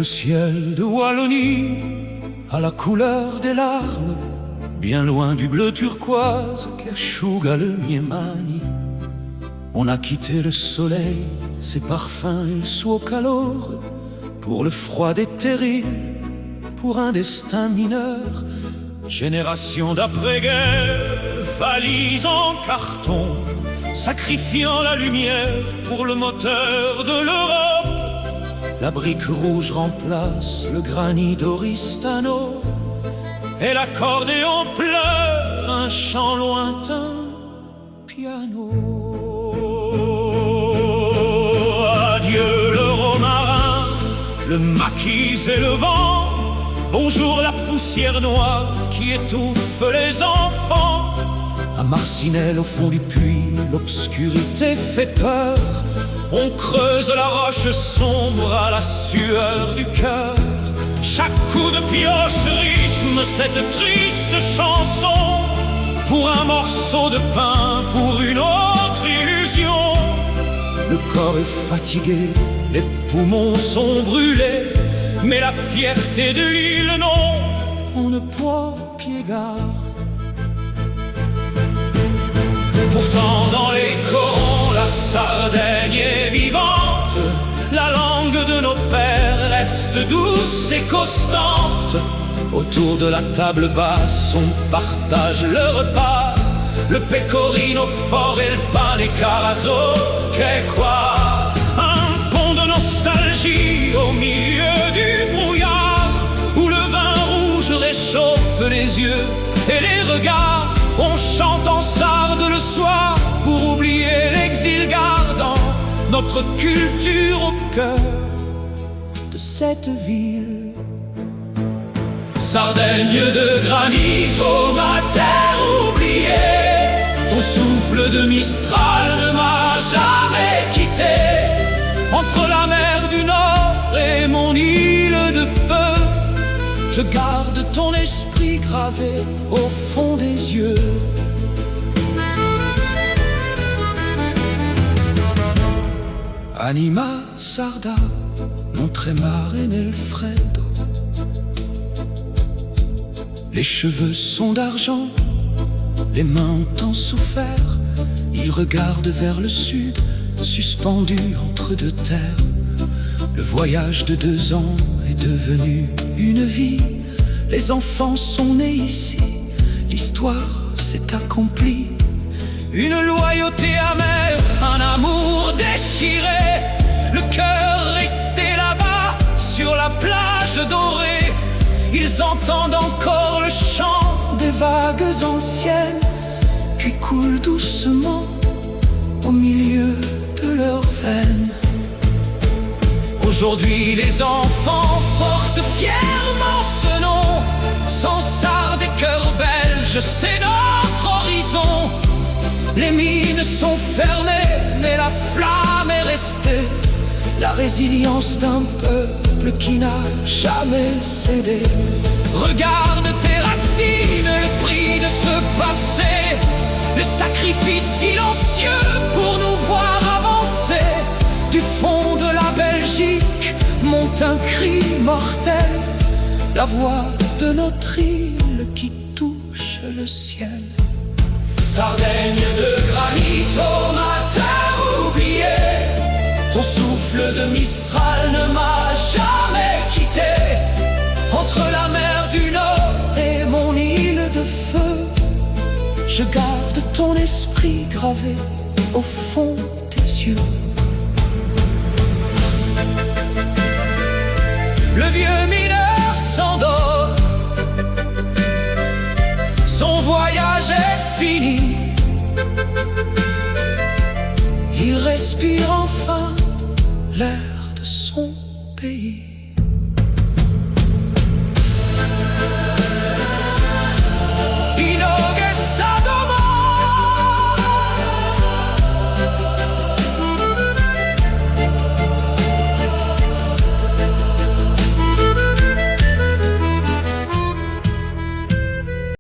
Le ciel de Wallonie à la couleur des larmes, bien loin du bleu turquoise qu'asciuga le Miemani. On a quitté le soleil, ses parfums et le suo calore, pour le froid des terrils, pour un destin mineur. Génération d'après-guerre, valise en carton, sacrifiant la lumière pour le moteur de l'Europe. La brique rouge remplace le granit d'Oristano, et l'accordéon pleure un chant lointain piano. Adieu le romarin, le maquis et le vent. Bonjour la poussière noire qui étouffe les enfants. À Marcinelle au fond du puits, l'obscurité fait peur. On creuse la roche sombre à la sueur du cœur. Chaque coup de pioche rythme cette triste chanson. Pour un morceau de pain, pour une autre illusion. Le corps est fatigué, les poumons sont brûlés, mais la fierté de l'île, non, on ne peut piégar. Pourtant dans les corons, la Sardaigne est vivante. La langue de nos pères reste douce et constante. Autour de la table basse, on partage le repas. Le pecorino fort et le pane carazo, qu'est quoi? Un pont de nostalgie au milieu du brouillard, où le vin rouge réchauffe les yeux et les regards. On chante en sarde le soir pour oublier l'exil, gardant notre culture au cœur de cette ville. Sardaigne de granit, ô ma terre oubliée, ton souffle de Mistral ne m'a jamais quitté. Entre la mer du Nord et mon île de feu, je garde ton esprit gravé au fond des yeux. Anima sarda, non tremare nel freddo. Les cheveux sont d'argent, les mains ont tant souffert. Ils regardent vers le sud, suspendus entre deux terres. Le voyage de 2 ans est devenu une vie. Les enfants sont nés ici, l'histoire s'est accomplie. Une loyauté amère, un amour déchiré, le cœur resté là-bas sur la plage dorée. Ils entendent encore le chant des vagues anciennes qui coulent doucement au milieu de leurs veines. Aujourd'hui les enfants portent fièrement ce nom. Sans sardes et cœurs belges, c'est notre horizon. Les mines sont fermées, mais la flamme est restée. La résilience d'un peuple qui n'a jamais cédé. Regarde tes racines, le prix de ce passé, le sacrifice silencieux pour nous voir avancer. Du fond de la Belgique monte un cri mortel, la voix de notre île qui touche le ciel. Sardaigne de granit, ô ma terre oubliée, ton souffle de Mistral ne m'a jamais quitté. Entre la mer du Nord et mon île de feu, je garde ton esprit gravé au fond des yeux. Le vieux mineur s'endort, son voyage est fini. Il respire enfin l'air